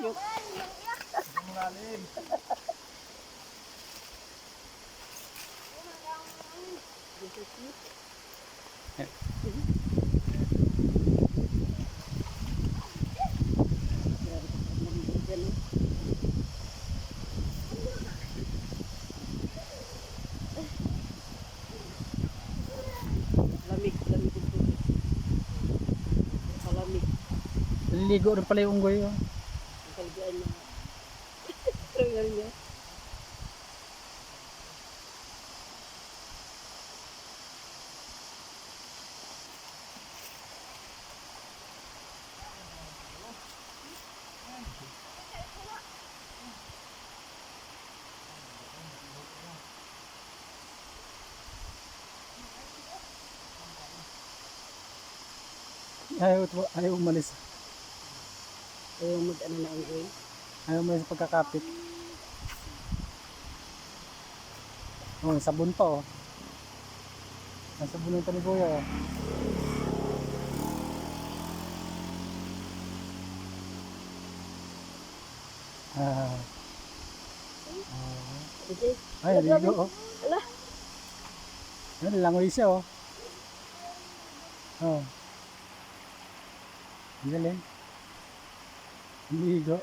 cute. Malalim. Lamig, lamig yung tubig. Malamig. Naliligo rin pala yung unggoy. Oh. Ang kalbian niya. Trangal niya. Ayaw umalis. Ayaw mag-ano na unggoy. Ayaw umalis sa pagkakapit. Oh, sabon pa oh. Ang sabon ito ni Kuya oh. Ah. Okay. Ay, ligo oh. Ala. Ayun, langoy siya oh. Oh. Ang galing. Ligo.